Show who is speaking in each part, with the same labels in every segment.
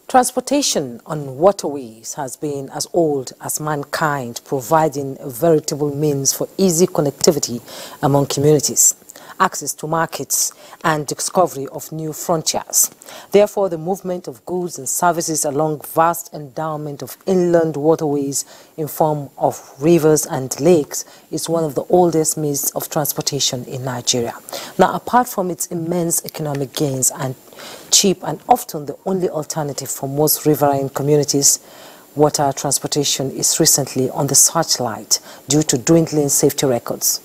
Speaker 1: Transportation on waterways has been as old as mankind, providing a veritable means for easy connectivity among communities, access to markets, and discovery of new frontiers. Therefore, the movement of goods and services along vast endowment of inland waterways in form of rivers and lakes is one of the oldest means of transportation in Nigeria. Now, apart from its immense economic gains and cheap and often the only alternative for most riverine communities, water transportation is recently on the searchlight due to dwindling safety records.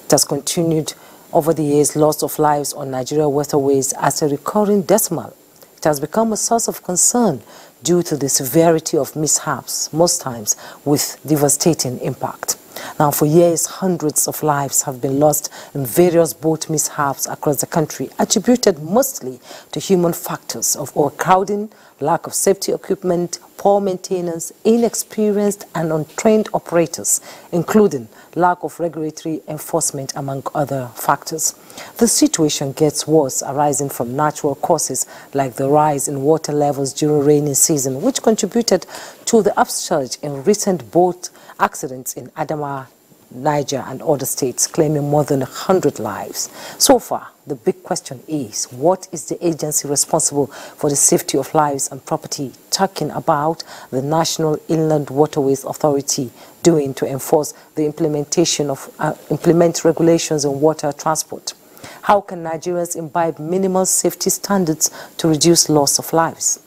Speaker 1: It has continued over the years, loss of lives on Nigeria waterways as a recurring decimal. It has become a source of concern due to the severity of mishaps, most times with devastating impact. Now, for years, hundreds of lives have been lost in various boat mishaps across the country, attributed mostly to human factors of overcrowding, lack of safety equipment, poor maintenance, inexperienced and untrained operators, including lack of regulatory enforcement, among other factors. The situation gets worse arising from natural causes like the rise in water levels during rainy season, which contributed to the upsurge in recent boat accidents in Adamawa, Niger and other states, claiming more than 100 lives. So far, the big question is, what is the agency responsible for the safety of lives and property, talking about the National Inland Waterways Authority, doing to enforce the implement regulations on water transport? How can Nigerians imbibe minimal safety standards to reduce loss of lives?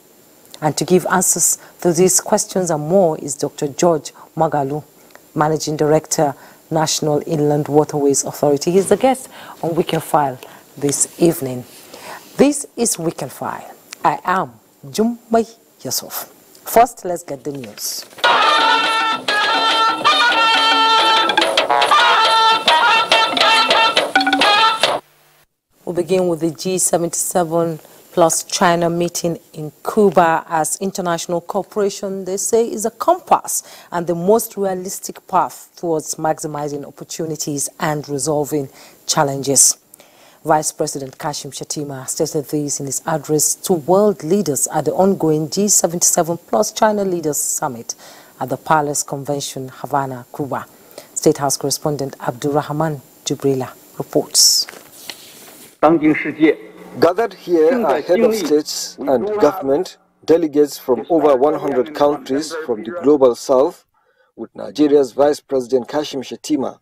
Speaker 1: And to give answers to these questions and more is Dr. George Magalu, Managing Director, National Inland Waterways Authority. He's the guest on Weekend File this evening. This is Weekend File. I am Jummai Yusuf. First, let's get the news. We'll begin with the G77 plus China meeting in Cuba, as international cooperation, they say, is a compass and the most realistic path towards maximizing opportunities and resolving challenges. Vice President Kashim Shettima stated this in his address to world leaders at the ongoing G77 plus China Leaders Summit at the Palace Convention, Havana, Cuba. State House correspondent Abdurrahman Jibrila reports.
Speaker 2: Gathered here are head of states and government, delegates from over 100 countries from the global south, with Nigeria's Vice President Kashim Shettima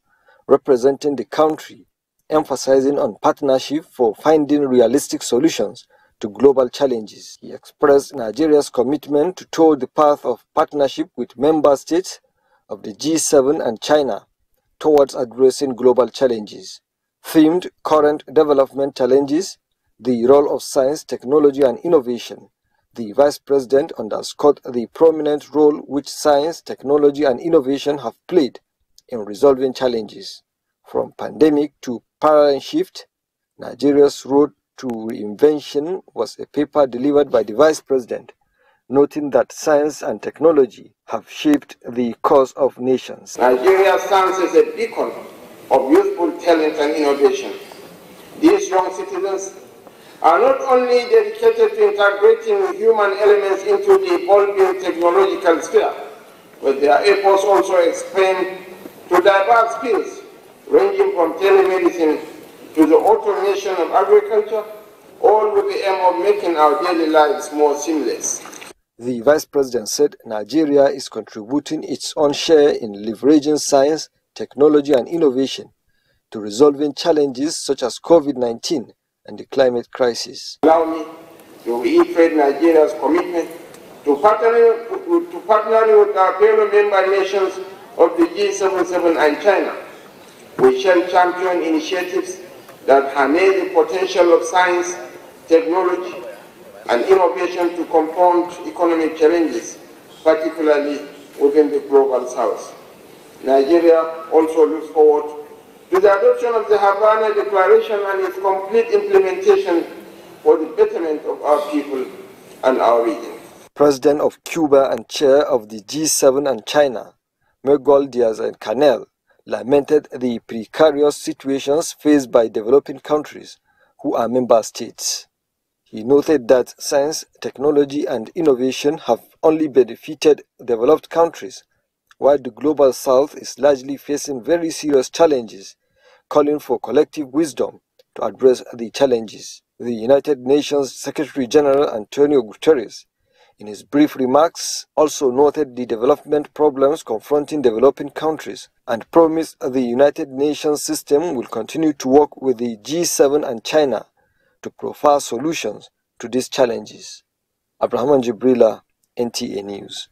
Speaker 2: representing the country, emphasizing on partnership for finding realistic solutions to global challenges. He expressed Nigeria's commitment to tow the path of partnership with member states of the G7 and China towards addressing global challenges. Themed current development challenges, the role of science, technology and innovation, the Vice President underscored the prominent role which science, technology and innovation have played in resolving challenges. From pandemic to paradigm shift, Nigeria's road to reinvention was a paper delivered by the Vice President, noting that science and technology have shaped the course of nations.
Speaker 3: Nigeria stands as a beacon of youthful talent and innovation. These young citizens are not only dedicated to integrating human elements into the evolving technological sphere, but their efforts also expand to diverse fields, ranging from telemedicine to the automation of agriculture, all with the aim of making our daily lives more seamless.
Speaker 2: The Vice President said Nigeria is contributing its own share in leveraging science, technology and innovation to resolving challenges such as COVID-19 and the climate crisis.
Speaker 3: Allow me to reiterate Nigeria's commitment to partnering with our fellow member nations of the G77 and China. We shall champion initiatives that harness the potential of science, technology, and innovation to confront economic challenges, particularly within the global south. Nigeria also looks forward to the adoption of the Havana Declaration and its complete implementation for the betterment of our people and our region.
Speaker 2: President of Cuba and chair of the G7 and China, Miguel Diaz-Canel, lamented the precarious situations faced by developing countries who are member states. He noted that science, technology and innovation have only benefited developed countries, while the global south is largely facing very serious challenges, calling for collective wisdom to address the challenges. The United Nations Secretary General Antonio Guterres, in his brief remarks, also noted the development problems confronting developing countries and promised the United Nations system will continue to work with the G7 and China to provide solutions to these challenges. Abraham Jibrila, NTA News.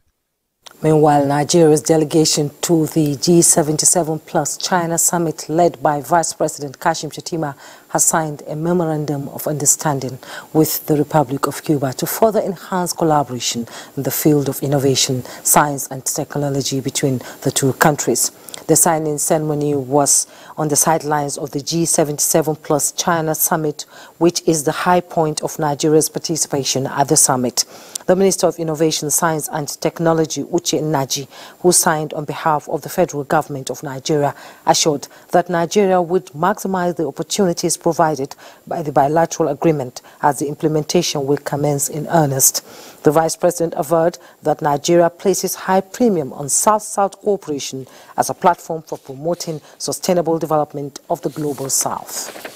Speaker 1: Meanwhile, Nigeria's delegation to the G77 plus China summit led by Vice President Kashim Shettima has signed a memorandum of understanding with the Republic of Cuba to further enhance collaboration in the field of innovation, science and technology between the two countries. The signing ceremony was on the sidelines of the G77 plus China summit, which is the high point of Nigeria's participation at the summit. The Minister of Innovation, Science and Technology, Uche Nnaji, who signed on behalf of the federal government of Nigeria, assured that Nigeria would maximize the opportunities provided by the bilateral agreement as the implementation will commence in earnest. The Vice President averred that Nigeria places high premium on South-South cooperation as a platform for promoting sustainable development of the global South.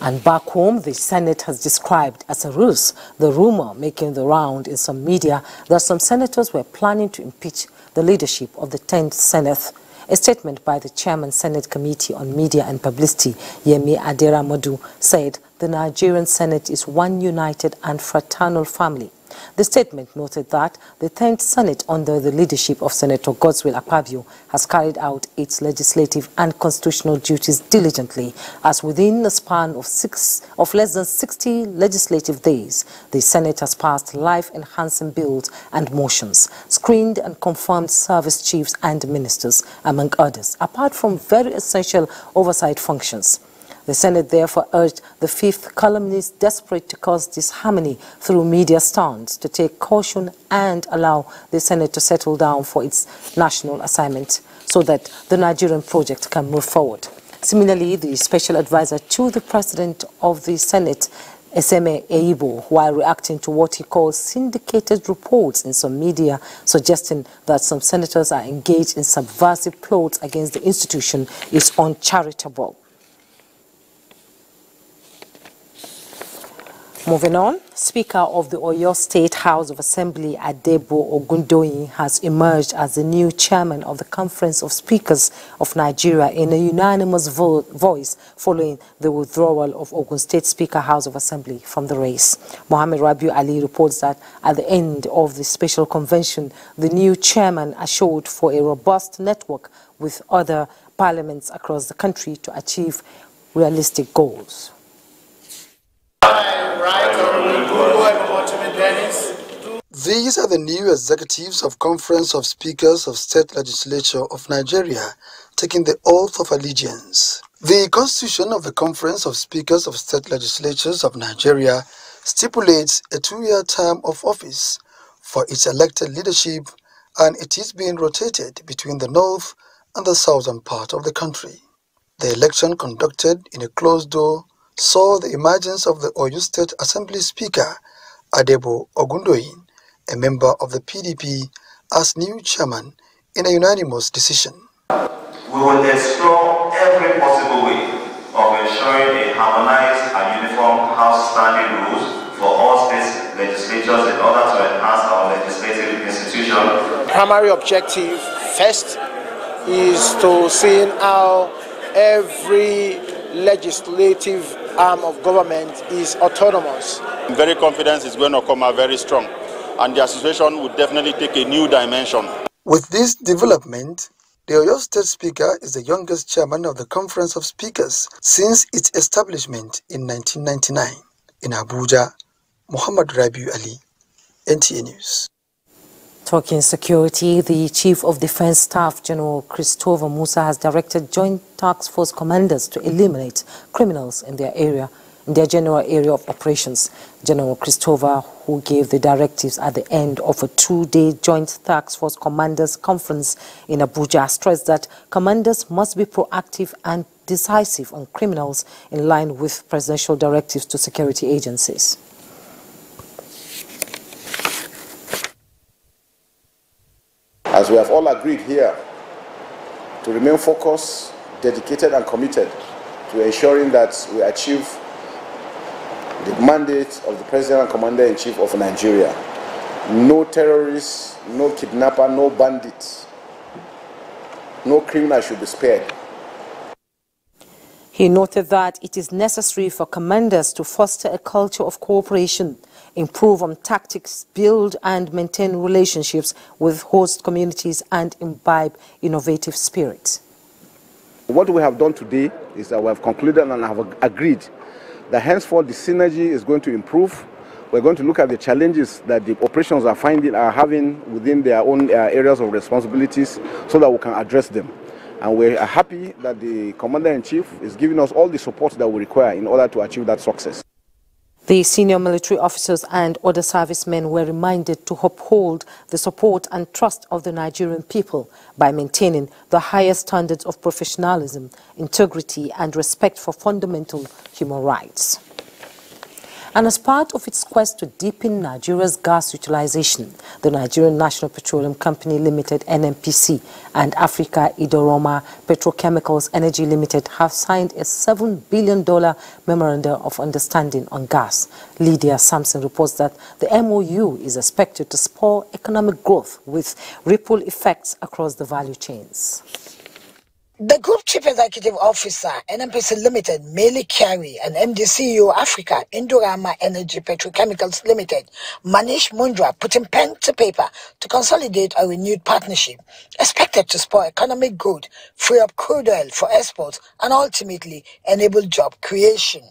Speaker 1: And back home, the Senate has described as a ruse the rumor making the round in some media that some senators were planning to impeach the leadership of the 10th Senate. A statement by the Chairman Senate Committee on Media and Publicity, Yemi Aderamodu, said the Nigerian Senate is one united and fraternal family. The statement noted that the 10th Senate, under the leadership of Senator Godswill Akpabio, has carried out its legislative and constitutional duties diligently, as within a span of less than 60 legislative days, the Senate has passed life-enhancing bills and motions, screened and confirmed service chiefs and ministers, among others, apart from very essential oversight functions. The Senate therefore urged the fifth columnist desperate to cause disharmony through media stunts to take caution and allow the Senate to settle down for its national assignment so that the Nigerian project can move forward. Similarly, the special advisor to the President of the Senate, Eseme Eibo, while reacting to what he calls syndicated reports in some media suggesting that some senators are engaged in subversive plots against the institution, is uncharitable. Moving on, Speaker of the Oyo State House of Assembly, Adebo Ogundoyin, has emerged as the new chairman of the Conference of Speakers of Nigeria in a unanimous voice following the withdrawal of Ogun State Speaker House of Assembly from the race. Mohammed Rabiu Ali reports that at the end of the special convention, the new chairman assured for a robust network with other parliaments across the country to achieve realistic goals.
Speaker 4: These are the new executives of Conference of Speakers of State Legislature of Nigeria taking the oath of allegiance. The Constitution of the Conference of Speakers of State Legislatures of Nigeria stipulates a 2-year term of office for its elected leadership, and it is being rotated between the north and the southern part of the country. The election conducted in a closed door saw the emergence of the Oyo State Assembly Speaker, Adebo Ogundoyin, a member of the PDP, as new chairman in a unanimous decision.
Speaker 5: We will explore every possible way of ensuring a harmonized and uniform House standing rules for all state legislatures in order to enhance our legislative institution.
Speaker 6: Primary objective first is to see how every legislative arm of government is autonomous.
Speaker 7: I'm very confident it's going to come out very strong, and the association will definitely take a new dimension.
Speaker 4: With this development, the Oyo State Speaker is the youngest chairman of the Conference of Speakers since its establishment in 1999. In Abuja, Muhammad Rabiu Ali, NTA News.
Speaker 1: Talking security, the Chief of Defense Staff, General Christopher Musa, has directed Joint Task Force commanders to eliminate criminals in their general area of operations. General Christopher, who gave the directives at the end of a 2-day Joint Task Force Commanders Conference in Abuja, stressed that commanders must be proactive and decisive on criminals in line with presidential directives to security agencies.
Speaker 8: As we have all agreed here, to remain focused, dedicated and committed to ensuring that we achieve the mandate of the President and Commander-in-Chief of Nigeria. No terrorists, no kidnapper, no bandits, no criminal should be spared.
Speaker 1: He noted that it is necessary for commanders to foster a culture of cooperation, improve on tactics, build and maintain relationships with host communities, and imbibe innovative spirit.
Speaker 8: What we have done today is that we have concluded and have agreed that henceforth the synergy is going to improve. We're going to look at the challenges that the operations are having within their own areas of responsibilities so that we can address them. And we are happy that the Commander-in-Chief is giving us all the support that we require in order to achieve that success.
Speaker 1: The senior military officers and other servicemen were reminded to uphold the support and trust of the Nigerian people by maintaining the highest standards of professionalism, integrity and respect for fundamental human rights. And as part of its quest to deepen Nigeria's gas utilization, the Nigerian National Petroleum Company Limited (NNPC) and Africa Idoroma Petrochemicals Energy Limited have signed a $7 billion memorandum of understanding on gas. Lydia Sampson reports that the MOU is expected to spur economic growth with ripple effects across the value chains.
Speaker 9: The Group Chief Executive Officer, NNPC Limited, Mele Kyari, and MD CEO Africa Indorama Energy Petrochemicals Limited, Manish Mundra, putting pen to paper to consolidate a renewed partnership, expected to spur economic growth, free up crude oil for exports, and ultimately enable job creation.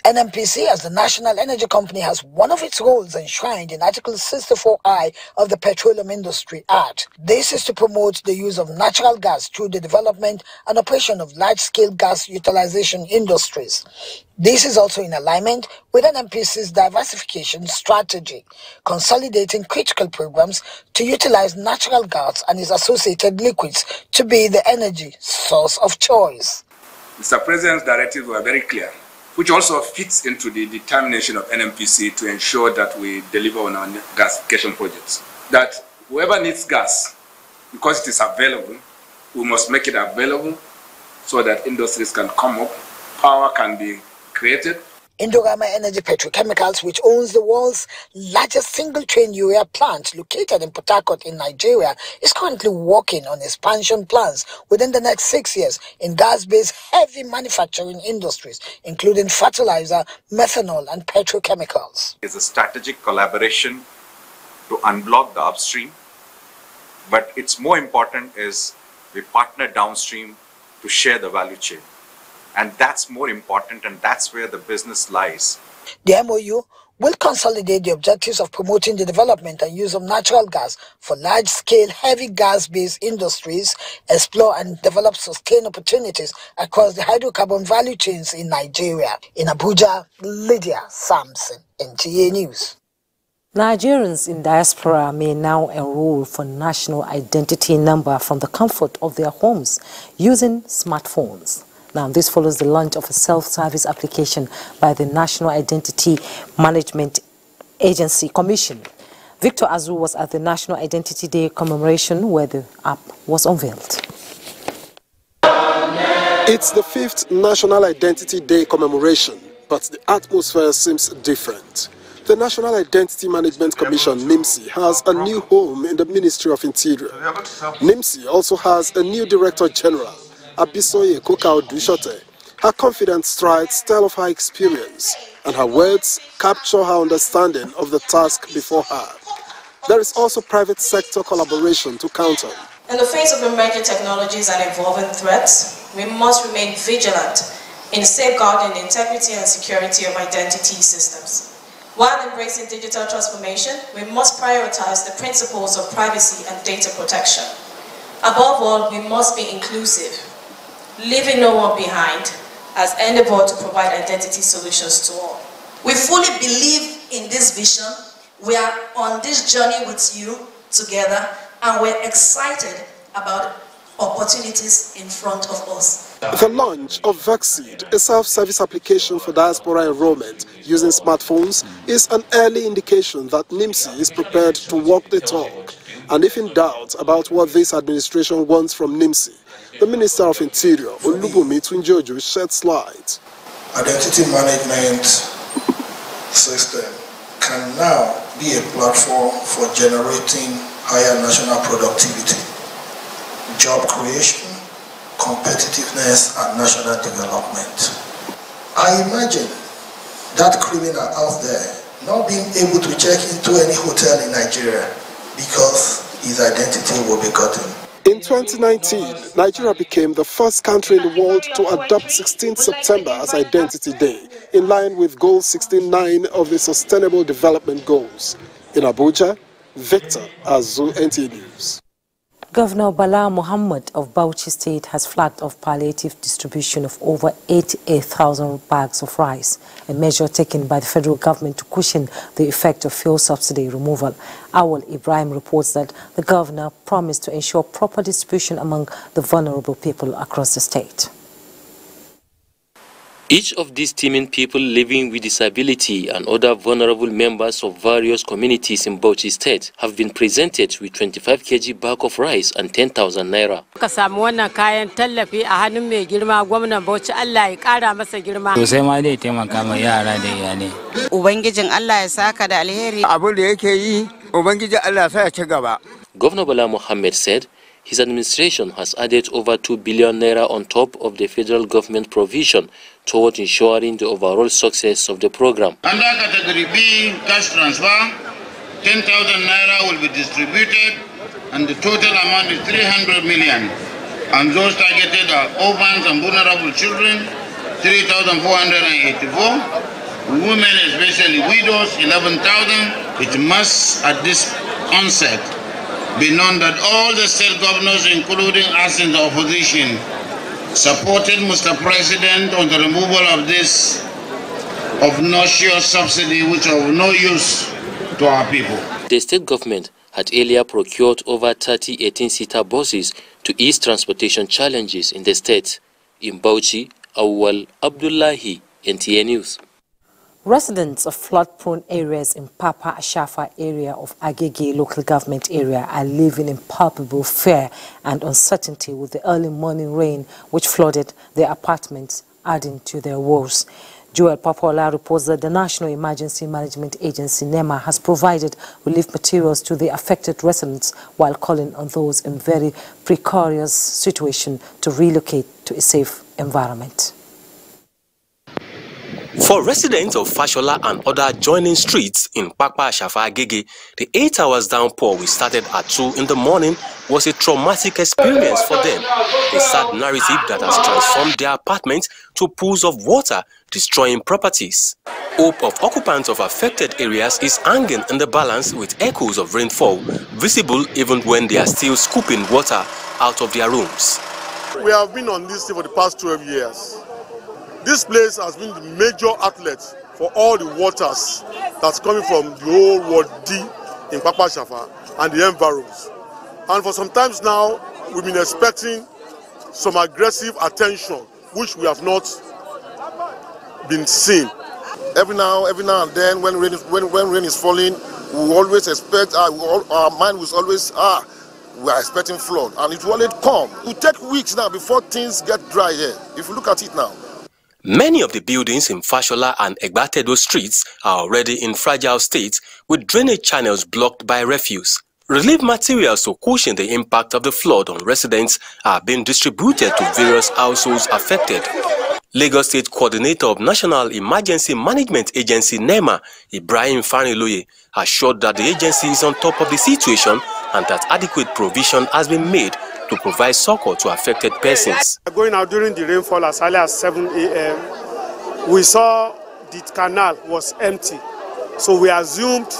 Speaker 9: NNPC, as the national energy company, has one of its roles enshrined in Article 64I of the Petroleum Industry Act. This is to promote the use of natural gas through the development and operation of large-scale gas utilization industries. This is also in alignment with NNPC's diversification strategy, consolidating critical programs to utilize natural gas and its associated liquids to be the energy source of choice.
Speaker 10: Mr. President's directives were very clear, which also fits into the determination of NNPC to ensure that we deliver on our gasification projects. That whoever needs gas, because it is available, we must make it available so that industries can come up, power can be created.
Speaker 9: Indorama Energy Petrochemicals, which owns the world's largest single-train urea plant located in Port Harcourt in Nigeria, is currently working on expansion plans within the next 6 years in gas-based heavy manufacturing industries, including fertilizer, methanol, and petrochemicals.
Speaker 11: It's a strategic collaboration to unblock the upstream, but it's more important is we partner downstream to share the value chain. And that's more important, and that's where the business lies.
Speaker 9: The MOU will consolidate the objectives of promoting the development and use of natural gas for large-scale heavy gas-based industries, explore and develop sustained opportunities across the hydrocarbon value chains in Nigeria. In Abuja, Lydia Sampson, NTA News.
Speaker 1: Nigerians in diaspora may now enroll for national identity number from the comfort of their homes using smartphones. Now, this follows the launch of a self-service application by the National Identity Management Agency Commission. Victor Azu was at the National Identity Day commemoration where the app was unveiled.
Speaker 12: It's the 5th National Identity Day commemoration, but the atmosphere seems different. The National Identity Management Commission, NIMC, has a new home in the Ministry of Interior. NIMC also has a new Director General, Abisoye Kokau-Dushote. Her confident strides tell of her experience, and her words capture her understanding of the task before her. There is also private sector collaboration to count on.
Speaker 13: In the face of emerging technologies and evolving threats, we must remain vigilant in safeguarding the integrity and security of identity systems. While embracing digital transformation, we must prioritize the principles of privacy and data protection. Above all, we must be inclusive, leaving no one behind, as endeavor to provide identity solutions to all.
Speaker 14: We fully believe in this vision. We are on this journey with you together, and we're excited about opportunities in front of us.
Speaker 12: The launch of Vaxseed, a self-service application for diaspora enrollment using smartphones, is an early indication that NIMSI is prepared to walk the talk. And if in doubt about what this administration wants from NIMSI, the Minister of Interior, Olubunmi Tunjojo, sheds light.
Speaker 15: Identity management system can now be a platform for generating higher national productivity, job creation, competitiveness, and national development. I imagine that criminal out there not being able to check into any hotel in Nigeria because his identity will be gotten.
Speaker 12: In 2019, Nigeria became the first country in the world to adopt 16th September as Identity Day, in line with Goal 69 of the Sustainable Development Goals. In Abuja, Victor Azu, NTA News.
Speaker 1: Governor Bala Muhammad of Bauchi State has flagged off palliative distribution of over 88,000 bags of rice, a measure taken by the federal government to cushion the effect of fuel subsidy removal. Awal Ibrahim reports that the governor promised to ensure proper distribution among the vulnerable people across the state.
Speaker 16: Each of these teeming people living with disability and other vulnerable members of various communities in Bauchi State have been presented with 25 kg bag of rice and 10,000 naira. Governor Bala Mohammed said his administration has added over 2 billion naira on top of the federal government provision toward ensuring the overall success of the program.
Speaker 17: Under Category B, cash transfer, 10,000 naira will be distributed, and the total amount is 300 million. And those targeted are orphans and vulnerable children, 3,484. Women, especially widows, 11,000. It must, at this onset, be known that all the state governors, including us in the opposition, supported Mr. President on the removal of this obnoxious subsidy, which are of no use to our people.
Speaker 16: The state government had earlier procured over 30 18-seater buses to ease transportation challenges in the state. In Bauchi, Awal Abdullahi, NTA News.
Speaker 1: Residents of flood-prone areas in Papa Ashafa area of Agege local government area are living in palpable fear and uncertainty with the early morning rain which flooded their apartments, adding to their woes. Joel Papola reports that the National Emergency Management Agency, NEMA, has provided relief materials to the affected residents while calling on those in very precarious situation to relocate to a safe environment.
Speaker 18: For residents of Fashola and other adjoining streets in Papa Ashafa Agege, the 8 hours downpour which started at 2 in the morning was a traumatic experience for them. A sad narrative that has transformed their apartments to pools of water, destroying properties. Hope of occupants of affected areas is hanging in the balance with echoes of rainfall, visible even when they are still scooping water out of their rooms.
Speaker 19: We have been on this for the past 12 years. This place has been the major outlet for all the waters that's coming from the whole Ward D in Papa Ashafa and the environs. And for some times now, we've been expecting some aggressive attention, which we have not been seeing. Every now and then, when rain is falling, we always expect, our mind was always, we are expecting flood, and it will only come. It will take weeks now before things get dry here, if you look at it now.
Speaker 18: Many of the buildings in Fashola and Egbatedo streets are already in fragile state with drainage channels blocked by refuse. Relief materials to cushion the impact of the flood on residents are being distributed to various households affected. Lagos State Coordinator of National Emergency Management Agency NEMA, Ibrahim Faniloye, assured that the agency is on top of the situation and that adequate provision has been made to provide succor to affected persons.
Speaker 6: Going out during the rainfall as early as 7 a.m., we saw the canal was empty. So we assumed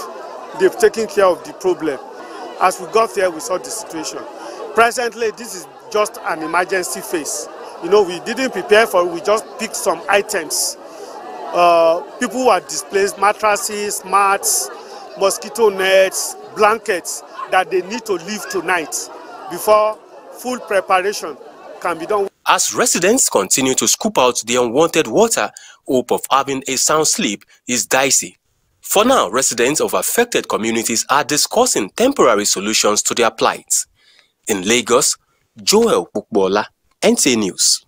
Speaker 6: they've taken care of the problem. As we got there, we saw the situation. Presently, this is just an emergency phase. You know, we didn't prepare for it, we just picked some items. People who are displaced, mattresses, mats, mosquito nets, blankets that they need to leave tonight before full preparation can be done.
Speaker 18: As residents continue to scoop out the unwanted water, hope of having a sound sleep is dicey. For now, residents of affected communities are discussing temporary solutions to their plight. In Lagos, Joel Bukbola, NTA News.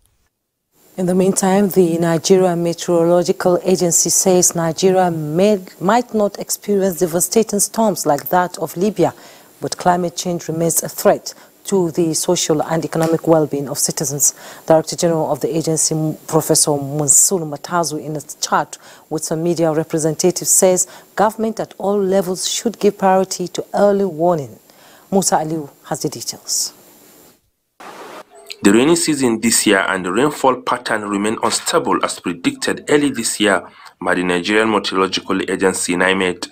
Speaker 1: In the meantime, the Nigerian Meteorological Agency says Nigeria might not experience devastating storms like that of Libya, but climate change remains a threat to the social and economic well-being of citizens. Director General of the agency, Professor Munsulu Matazu, in a chat with some media representatives, says government at all levels should give priority to early warning. Musa Aliu has the details.
Speaker 20: The rainy season this year and the rainfall pattern remain unstable as predicted early this year by the Nigerian Meteorological Agency, NIMET.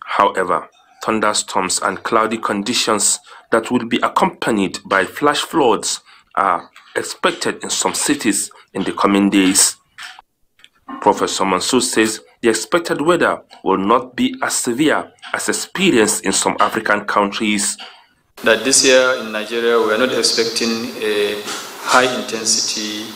Speaker 20: However, thunderstorms and cloudy conditions that will be accompanied by flash floods are expected in some cities in the coming days. Professor Mansour says the expected weather will not be as severe as experienced in some African countries.
Speaker 21: That this year in Nigeria we are not expecting a high intensity,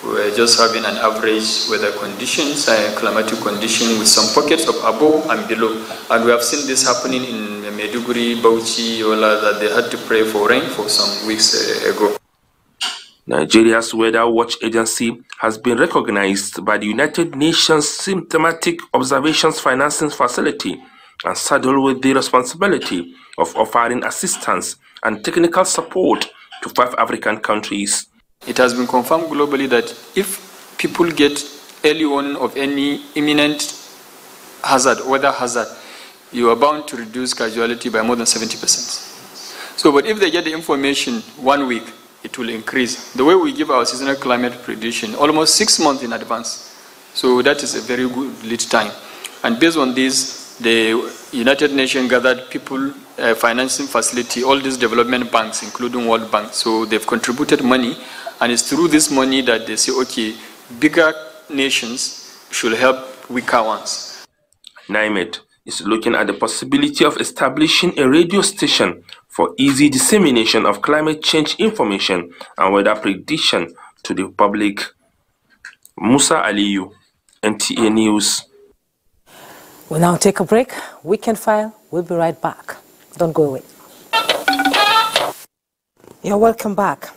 Speaker 21: we are just having an average weather conditions, climatic condition with some pockets of above and below. And we have seen this happening in Maiduguri, Bauchi, Yola, that they had to pray for rain for some weeks ago.
Speaker 20: Nigeria's Weather Watch Agency has been recognized by the United Nations Systematic Observations Financing Facility and saddled with the responsibility of offering assistance and technical support to 5 African countries.
Speaker 21: It has been confirmed globally that if people get early warning of any imminent hazard, weather hazard, you are bound to reduce casualty by more than 70%. So, but if they get the information 1 week, it will increase. The way we give our seasonal climate prediction, almost 6 months in advance. So that is a very good lead time. And based on this, the United Nations gathered people financing facility, all these development banks, including World Bank. So they've contributed money, and it's through this money that they say, okay, bigger nations should help weaker ones.
Speaker 20: NIMET is looking at the possibility of establishing a radio station for easy dissemination of climate change information and weather prediction to the public. Musa Aliyu, NTA News.
Speaker 1: We'll now take a break. Weekend File. We'll be right back. Don't go away. You're welcome back.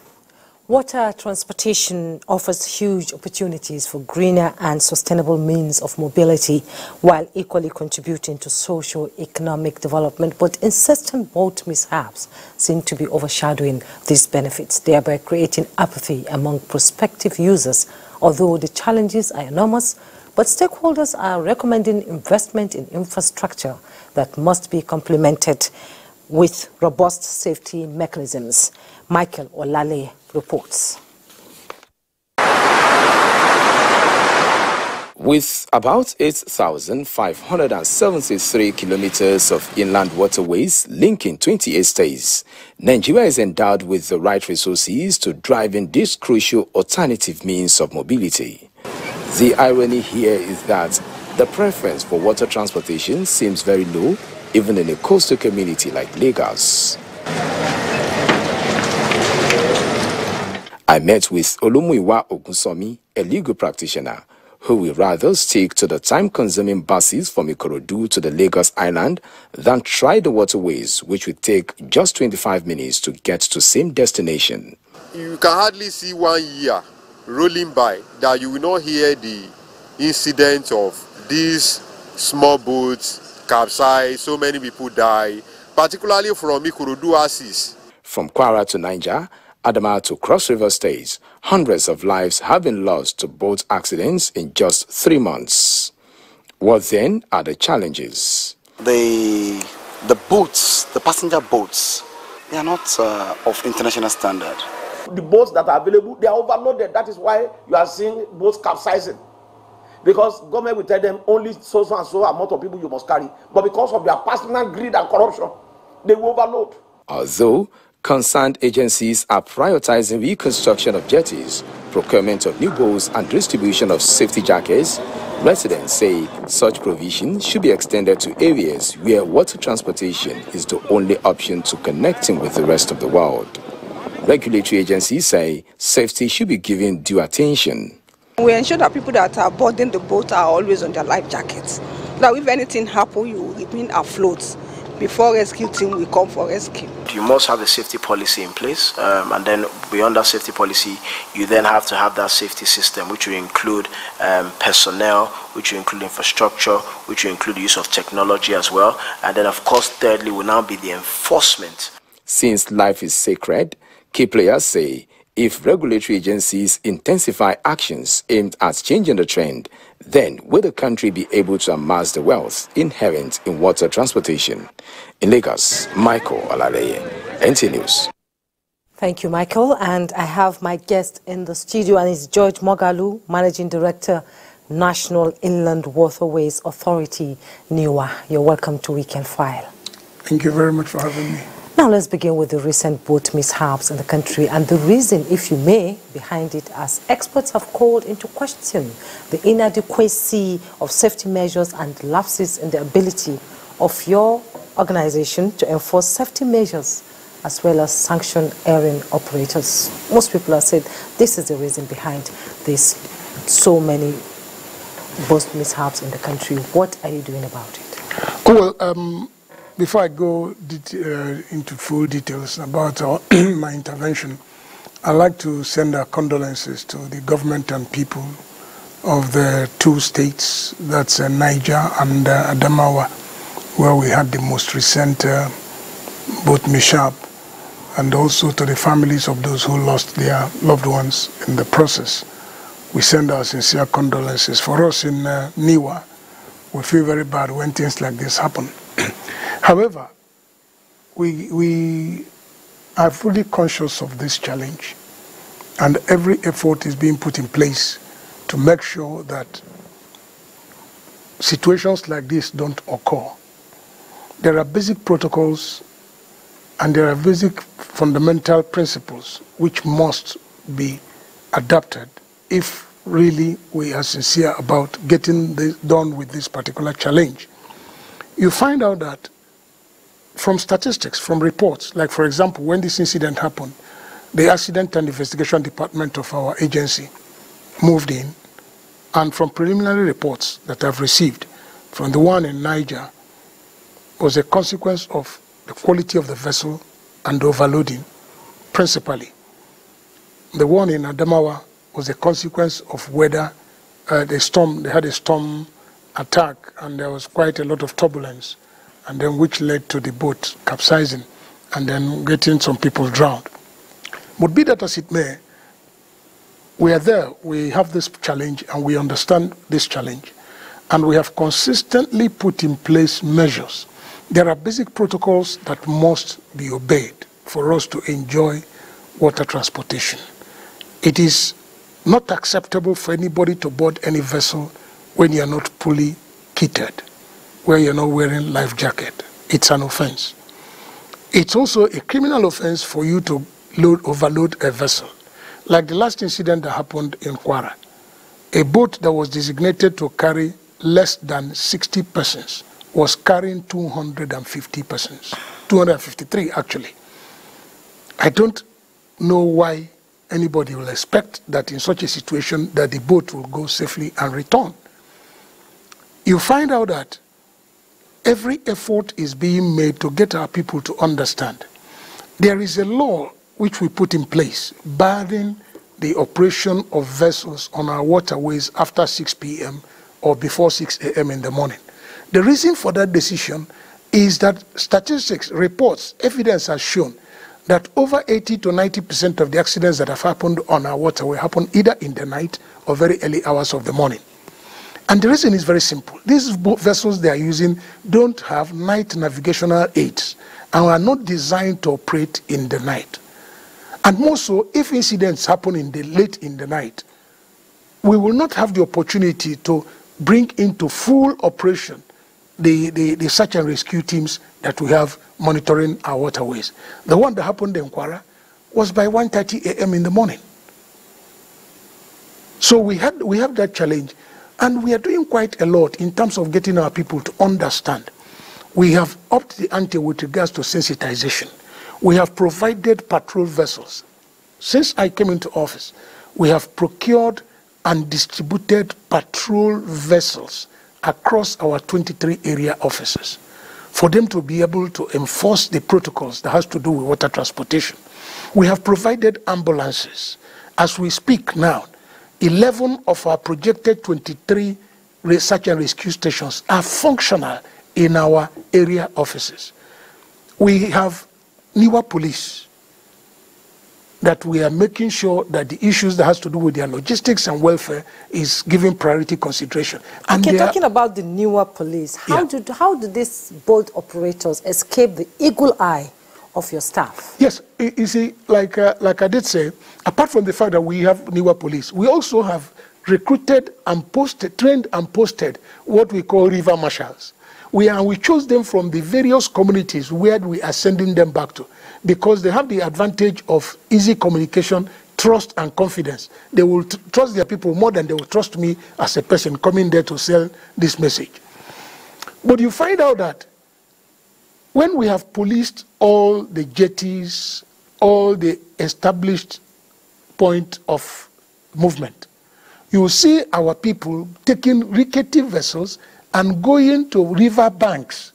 Speaker 1: Water transportation offers huge opportunities for greener and sustainable means of mobility while equally contributing to socio-economic development, but insistent boat mishaps seem to be overshadowing these benefits, thereby creating apathy among prospective users. Although the challenges are enormous, but stakeholders are recommending investment in infrastructure that must be complemented with robust safety mechanisms. Michael Olale reports.
Speaker 22: With about 8,573 kilometers of inland waterways linking 28 states, Nigeria is endowed with the right resources to drive in this crucial alternative means of mobility. The irony here is that the preference for water transportation seems very low, even in a coastal community like Lagos. I met with Olumuyiwa Ogunsomi, a legal practitioner, who will rather stick to the time-consuming buses from Ikorodu to the Lagos Island than try the waterways, which would take just 25 minutes to get to same destination.
Speaker 19: You can hardly see 1 year rolling by that you will not hear the incident of these small boats capsize, so many people die, particularly from Ikorodu axis.
Speaker 22: From Kwara to Niger, Adama to Cross River states, hundreds of lives have been lost to boat accidents in just 3 months. What then are the challenges?
Speaker 23: The boats, the passenger boats, they are not of international standard.
Speaker 24: The boats that are available, they are overloaded. That is why you are seeing boats capsizing. Because government will tell them only so and so amount of people you must carry. But because of their personal greed and corruption, they will overload.
Speaker 22: Although concerned agencies are prioritizing reconstruction of jetties, procurement of new boats, and distribution of safety jackets, residents say such provision should be extended to areas where water transportation is the only option to connecting with the rest of the world. Regulatory agencies say safety should be given due attention.
Speaker 2: We ensure that people that are boarding the boat are always on their life jackets. That if anything happens, you will remain afloat before rescue team will come for rescue.
Speaker 3: You must have a safety policy in place, and then beyond that safety policy, you then have to have that safety system, which will include personnel, which will include infrastructure, which will include the use of technology as well. And then, of course, thirdly, will now be the enforcement.
Speaker 22: Since life is sacred, key players say if regulatory agencies intensify actions aimed at changing the trend, then will the country be able to amass the wealth inherent in water transportation? In Lagos, Michael Alaleye, NTA News.
Speaker 1: Thank you, Michael. And I have my guest in the studio, and it's George Mogalu, Managing Director, National Inland Waterways Authority, NIWA. You're welcome to Weekend File.
Speaker 5: Thank you very much for having me.
Speaker 1: Now let's begin with the recent boat mishaps in the country and the reason, if you may, behind it, as experts have called into question the inadequacy of safety measures and lapses in the ability of your organization to enforce safety measures as well as sanction erring operators. Most people have said this is the reason behind this so many boat mishaps in the country. What are you doing about it?
Speaker 5: Oh, well, before I go into full details about my intervention, I'd like to send our condolences to the government and people of the two states, that's Niger and Adamawa, where we had the most recent boat mishap, and also to the families of those who lost their loved ones in the process. We send our sincere condolences. For us in NIWA, we feel very bad when things like this happen. However, we are fully conscious of this challenge, and every effort is being put in place to make sure that situations like this don't occur. There are basic protocols and there are basic fundamental principles which must be adapted if really we are sincere about getting this done with this particular challenge. You find out that from statistics, from reports, like for example, when this incident happened, the Accident and Investigation Department of our agency moved in, and from preliminary reports that I've received, from the one in Niger, was a consequence of the quality of the vessel and overloading, principally. The one in Adamawa was a consequence of weather, the storm. They had a storm attack, and there was quite a lot of turbulence, and then which led to the boat capsizing and then getting some people drowned. But be that as it may, we are there, we have this challenge and we understand this challenge, and we have consistently put in place measures. There are basic protocols that must be obeyed for us to enjoy water transportation. It is not acceptable for anybody to board any vessel when you are not fully kitted, where you're not wearing life jacket. It's an offense. It's also a criminal offense for you to overload a vessel. Like the last incident that happened in Kwara, a boat that was designated to carry less than 60 persons was carrying 250 persons, 253 actually. I don't know why anybody will expect that in such a situation that the boat will go safely and return. You find out that every effort is being made to get our people to understand. There is a law which we put in place barring the operation of vessels on our waterways after 6 p.m. or before 6 a.m. in the morning. The reason for that decision is that statistics, reports, evidence has shown that over 80 to 90% of the accidents that have happened on our waterway happen either in the night or very early hours of the morning. And the reason is very simple. These vessels they are using don't have night navigational aids and are not designed to operate in the night. And more so, if incidents happen late in the night, we will not have the opportunity to bring into full operation the search and rescue teams that we have monitoring our waterways. The one that happened in Kwara was by 1:30 a.m. in the morning. So we have that challenge, and we are doing quite a lot in terms of getting our people to understand. We have upped the ante with regards to sensitization. We have provided patrol vessels since I came into office, we have procured and distributed patrol vessels across our 23 area offices for them to be able to enforce the protocols that has to do with water transportation. We have provided ambulances. As we speak now, 11 of our projected 23 search and rescue stations are functional in our area offices. We have newer police that we are making sure that the issues that has to do with their logistics and welfare is given priority consideration. And
Speaker 1: okay, talking about the newer police, how do these boat operators escape the eagle eye of your staff?
Speaker 5: Yes, you see, like I did say, apart from the fact that we have newer police, we also have recruited and posted, trained and posted what we call river marshals. We chose them from the various communities where we are sending them back to, because they have the advantage of easy communication, trust and confidence. They will trust their people more than they will trust me as a person coming there to sell this message. But you find out that when we have policed all the jetties, all the established point of movement, you will see our people taking rickety vessels and going to river banks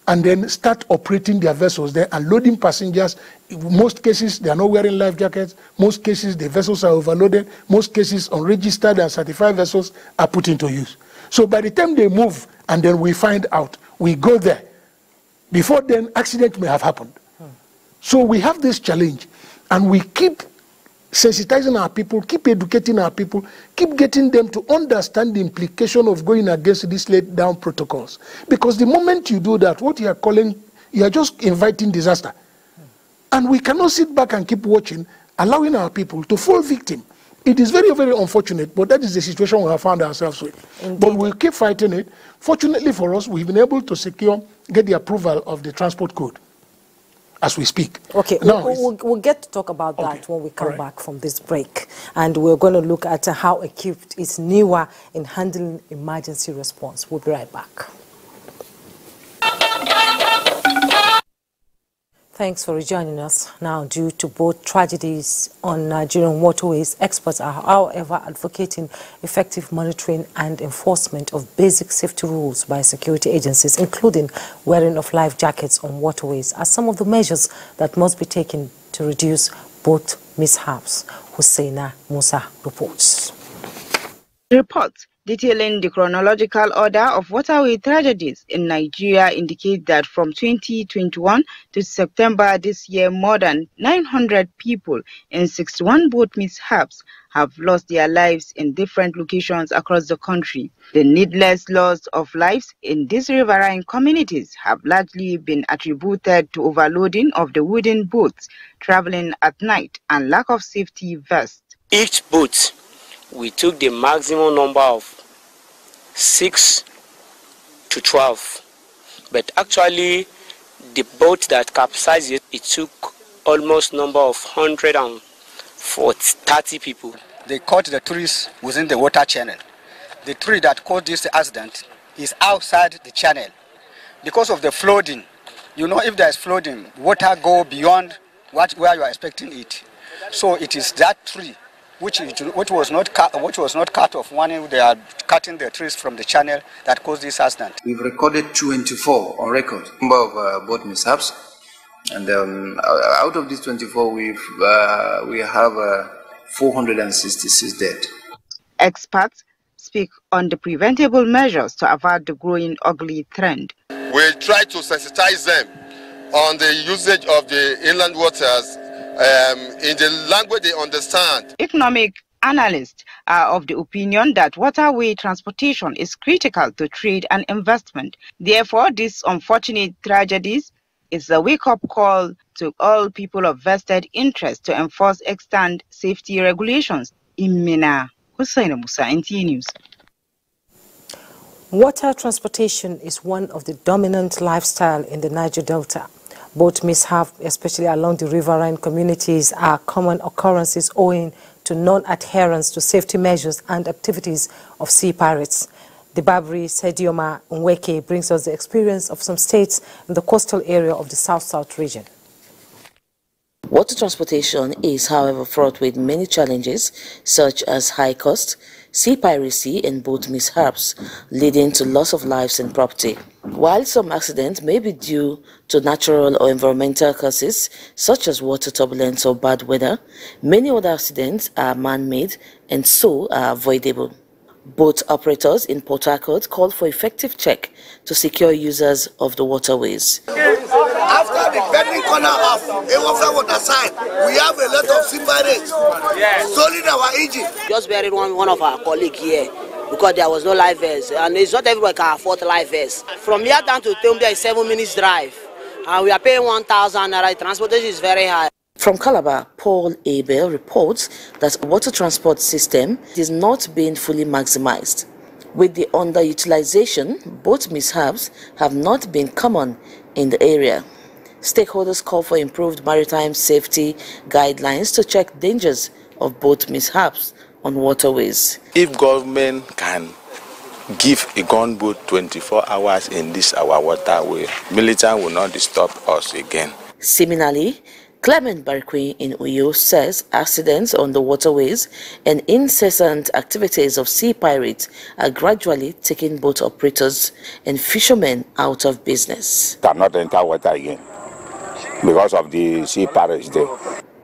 Speaker 5: and then start operating their vessels there and loading passengers. In most cases, they are not wearing life jackets. Most cases, the vessels are overloaded. Most cases, unregistered and certified vessels are put into use. So by the time they move and then we find out, we go there. Before then, accident may have happened. So we have this challenge, and we keep sensitizing our people, keep educating our people, keep getting them to understand the implication of going against these laid down protocols. Because the moment you do that, what you are calling, you are just inviting disaster. And we cannot sit back and keep watching, allowing our people to fall victim. It is very, very unfortunate, but that is the situation we have found ourselves with. Indeed. But we'll keep fighting it. Fortunately for us, we've been able to get the approval of the transport code as we speak.
Speaker 1: Okay,
Speaker 5: now,
Speaker 1: we'll get to talk about that when we come back from this break. And we're going to look at how equipped is NIWA in handling emergency response. We'll be right back. Thanks for rejoining us. Now, due to both tragedies on Nigerian waterways, experts are, however, advocating effective monitoring and enforcement of basic safety rules by security agencies, including wearing of life jackets on waterways, as some of the measures that must be taken to reduce boat mishaps. Husseina Musa reports.
Speaker 4: Reports detailing the chronological order of waterway tragedies in Nigeria indicate that from 2021 to September this year, more than 900 people in 61 boat mishaps have lost their lives in different locations across the country. The needless loss of lives in these riverine communities have largely been attributed to overloading of the wooden boats, traveling at night, and lack of safety vests.
Speaker 7: Each boat, we took the maximum number of 6 to 12, but actually the boat that capsized it took almost number of 130 people.
Speaker 8: They caught the trees within the water channel. The tree that caused this accident is outside the channel. Because of the flooding, you know, if there is flooding, water go beyond where you are expecting it. So it is that tree which was not cut off when they are cutting the trees from the channel that caused this accident.
Speaker 10: We've recorded 24 on record number of boat mishaps, and out of these 24, we have 466 dead.
Speaker 4: Experts speak on the preventable measures to avoid the growing ugly trend.
Speaker 25: We try to sensitize them on the usage of the inland waters in the language they understand.
Speaker 4: Economic analysts are of the opinion that waterway transportation is critical to trade and investment. Therefore, these unfortunate tragedies is a wake-up call to all people of vested interest to enforce extant safety regulations. Imina Hussein Musa, NTA News.
Speaker 1: Water transportation is one of the dominant lifestyle in the Niger Delta. Boat mishap, especially along the riverine communities, are common occurrences owing to non-adherence to safety measures and activities of sea pirates. The Babri Sedioma Nweke brings us the experience of some states in the coastal area of the South-South region.
Speaker 9: Water transportation is, however, fraught with many challenges, such as high cost, sea piracy, and boat mishaps, leading to loss of lives and property. While some accidents may be due to natural or environmental causes, such as water turbulence or bad weather, many other accidents are man-made and so are avoidable. Boat operators in Port Harcourt called for effective check to secure users of the waterways.
Speaker 11: After the bending corner of Ewofa water side, we have a lot of sea pirates stealing our engine.
Speaker 13: Just buried one of our colleagues here because there was no life vest, and it's not everybody can afford life vest. From here down to Tombia is 7 minutes drive, and we are paying 1,000 naira. Transportation is very high.
Speaker 9: From Calabar, Paul Abel reports that water transport system is not being fully maximized. With the underutilization, boat mishaps have not been common in the area. Stakeholders call for improved maritime safety guidelines to check dangers of boat mishaps on waterways.
Speaker 14: If government can give a gunboat 24 hours in this our waterway, militant will not disturb us again.
Speaker 9: Similarly, Clement Barqui in Uyo says accidents on the waterways and incessant activities of sea pirates are gradually taking boat operators and fishermen out of business.
Speaker 15: Cannot enter water again because of the sea pirates there.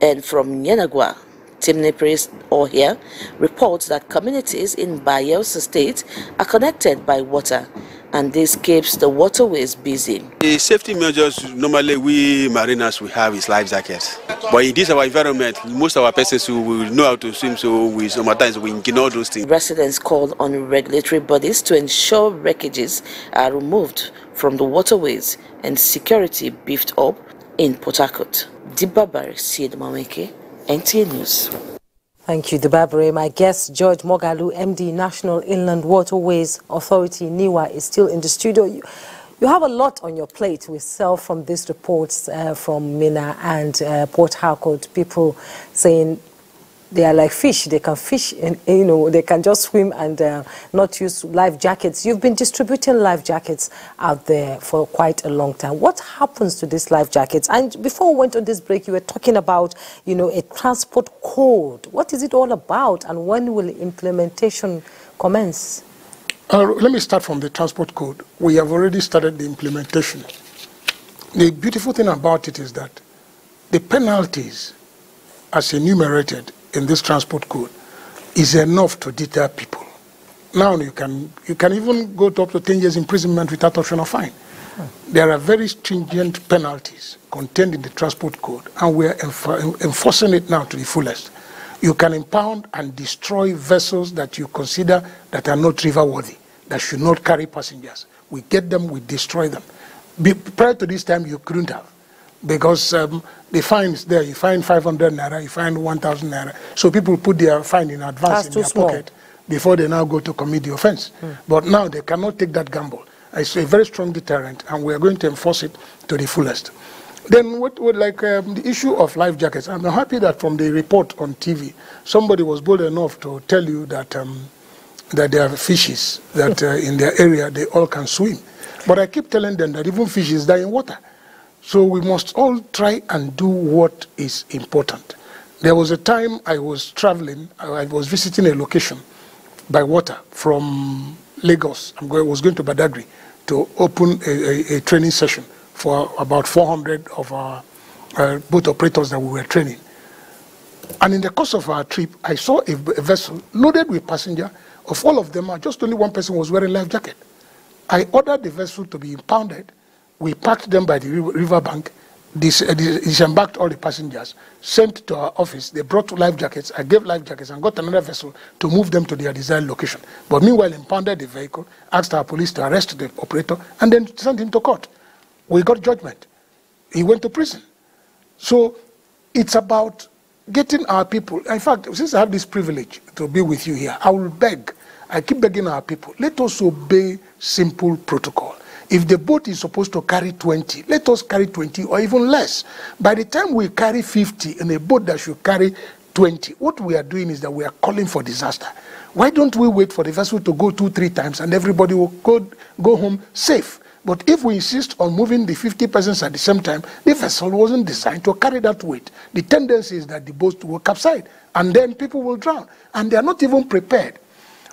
Speaker 9: And from Yenagua, Timney Priest Ohia reports that communities in Bayelsa State are connected by water, and this keeps the waterways busy.
Speaker 26: The safety measures normally we mariners we have is life jackets. But in this our environment, most of our persons who will know how to swim, so we sometimes we ignore those things.
Speaker 9: Residents called on regulatory bodies to ensure wreckages are removed from the waterways and security beefed up in Port Harcourt. Dibabari Sid Maweke, NTA News.
Speaker 1: Thank you, Dibabare. My guest, George Mogalu, MD, National Inland Waterways Authority, NIWA, is still in the studio. You have a lot on your plate. We saw from these reports from Mina and Port Harcourt, people saying they are like fish. They can fish, and they can just swim and not use life jackets. You've been distributing life jackets out there for quite a long time. What happens to these life jackets? And before we went on this break, you were talking about, a transport code. What is it all about, and when will implementation commence?
Speaker 5: Let me start from the transport code. We have already started the implementation. The beautiful thing about it is that the penalties, as enumerated in this transport code, is enough to deter people. Now you can even go to up to 10 years imprisonment without option of fine. There are very stringent penalties contained in the transport code, and we are enforcing it now to the fullest. You can impound and destroy vessels that you consider that are not river-worthy, that should not carry passengers. We get them, we destroy them. Prior to this time, you couldn't have, because the fine is there. You fine 500 naira, you fine 1,000 naira. So people put their fine in advance in their pocket before they now go to commit the offense. But now they cannot take that gamble. It's a very strong deterrent, and we are going to enforce it to the fullest. Then the issue of life jackets, I'm happy that from the report on TV, somebody was bold enough to tell you that that there are fishes that in their area, they all can swim. But I keep telling them that even fishes die in water. So we must all try and do what is important. There was a time I was traveling, I was visiting a location by water from Lagos. I was going to Badagry to open a training session for about 400 of our boat operators that we were training. And in the course of our trip, I saw a vessel loaded with passengers. Of all of them, just only one person was wearing a life jacket. I ordered the vessel to be impounded. We parked them by the riverbank, disembarked all the passengers, sent to our office. They brought life jackets. I gave life jackets and got another vessel to move them to their desired location. But meanwhile, impounded the vehicle, asked our police to arrest the operator, and then sent him to court. We got judgment. He went to prison. So it's about getting our people. In fact, since I have this privilege to be with you here, I will beg, I keep begging our people, let us obey simple protocol. If the boat is supposed to carry 20, let us carry 20 or even less. By the time we carry 50 in a boat that should carry 20, what we are doing is that we are calling for disaster. Why don't we wait for the vessel to go 2-3 times and everybody will go home safe? But if we insist on moving the 50 persons at the same time, the vessel wasn't designed to carry that weight. The tendency is that the boat will capsize, and then people will drown. And they are not even prepared.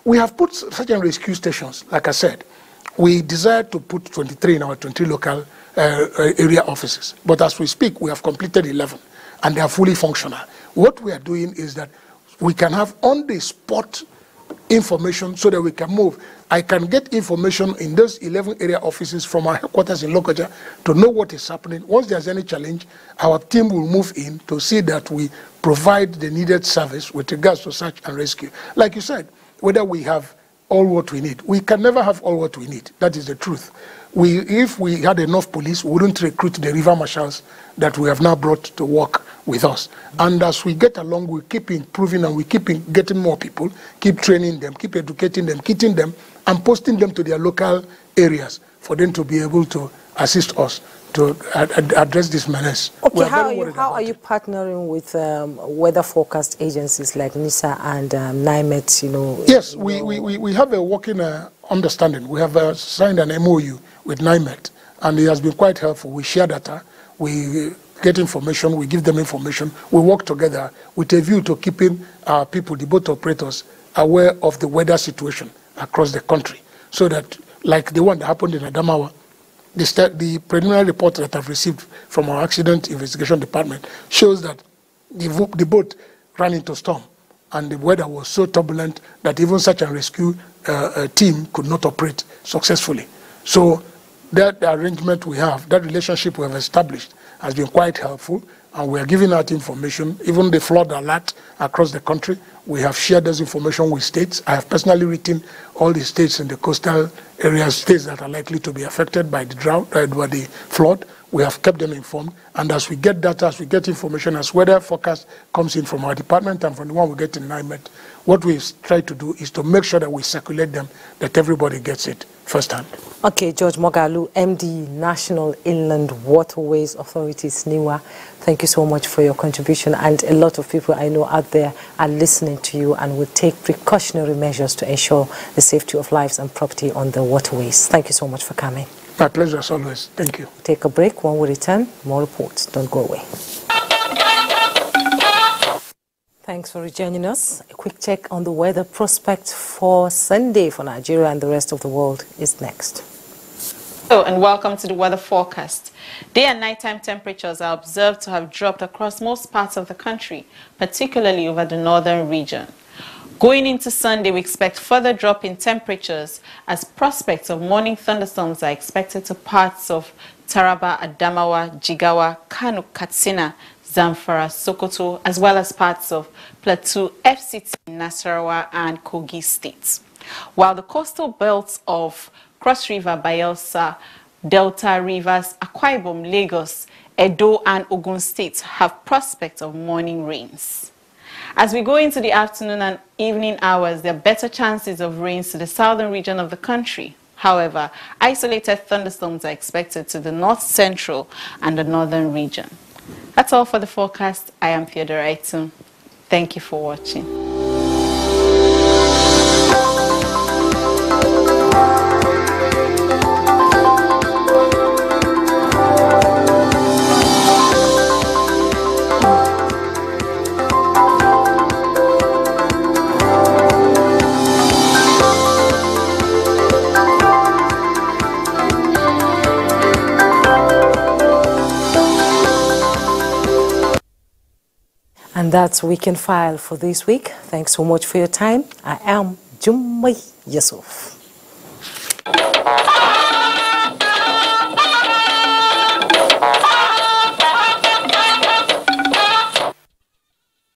Speaker 5: We have put search and rescue stations, like I said. We desire to put 23 in our 23 local area offices. But as we speak, we have completed 11, and they are fully functional. What we are doing is that we can have on-the-spot information so that we can move. I can get information in those 11 area offices from our headquarters in Lokoja to know what is happening. Once there's any challenge, our team will move in to see that we provide the needed service with regards to search and rescue. Like you said, whether we have all what we need. We can never have all what we need. That is the truth. If we had enough police, we wouldn't recruit the river marshals that we have now brought to work with us. And as we get along, we keep improving and we keep getting more people, keep training them, keep educating them, kitting them, and posting them to their local areas for them to be able to assist us to address this menace.
Speaker 1: Okay, how are you partnering with weather forecast agencies like NISA and NIMET?
Speaker 5: Yes, we have a working understanding. We have signed an MOU with NIMET, and it has been quite helpful. We share data, we get information, we give them information, we work together with a view to keeping our people, the boat operators, aware of the weather situation across the country, so that, like the one that happened in Adamawa, the preliminary report that I've received from our accident investigation department shows that the boat ran into storm, and the weather was so turbulent that even search and rescue team could not operate successfully. So that arrangement we have, that relationship we have established, has been quite helpful, and we are giving out information. Even the flood alert across the country, we have shared this information with states. I have personally written all the states in the coastal areas, states that are likely to be affected by the drought, by the flood. We have kept them informed, and as we get data, as we get information, as weather forecast comes in from our department and from the one we get in NIMET, what we try to do is to make sure that we circulate them, that everybody gets it firsthand.
Speaker 1: Okay, George Mogalu, MD, National Inland Waterways Authorities, NIWA, thank you so much for your contribution, and a lot of people I know out there are listening to you and will take precautionary measures to ensure the safety of lives and property on the waterways. Thank you so much for coming.
Speaker 5: My pleasure as always. Thank you.
Speaker 1: Take a break. When we return, more reports. Don't go away. Thanks for rejoining us. A quick check on the weather prospect for Sunday for Nigeria and the rest of the world is next.
Speaker 6: Hello and welcome to the weather forecast. Day and nighttime temperatures are observed to have dropped across most parts of the country, particularly over the northern region. Going into Sunday, we expect further drop in temperatures as prospects of morning thunderstorms are expected to parts of Taraba, Adamawa, Jigawa, Kano, Katsina, Zamfara, Sokoto, as well as parts of Plateau, FCT, Nasarawa, and Kogi states. While the coastal belts of Cross River, Bayelsa, Delta Rivers, Akwa Ibom, Lagos, Edo, and Ogun states have prospects of morning rains. As we go into the afternoon and evening hours, there are better chances of rains to the southern region of the country. However, isolated thunderstorms are expected to the north central and the northern region. That's all for the forecast. I am Theodore Aitum. Thank you for watching.
Speaker 1: And that's Weekend File for this week. Thanks so much for your time. I am Jummai Yusuf.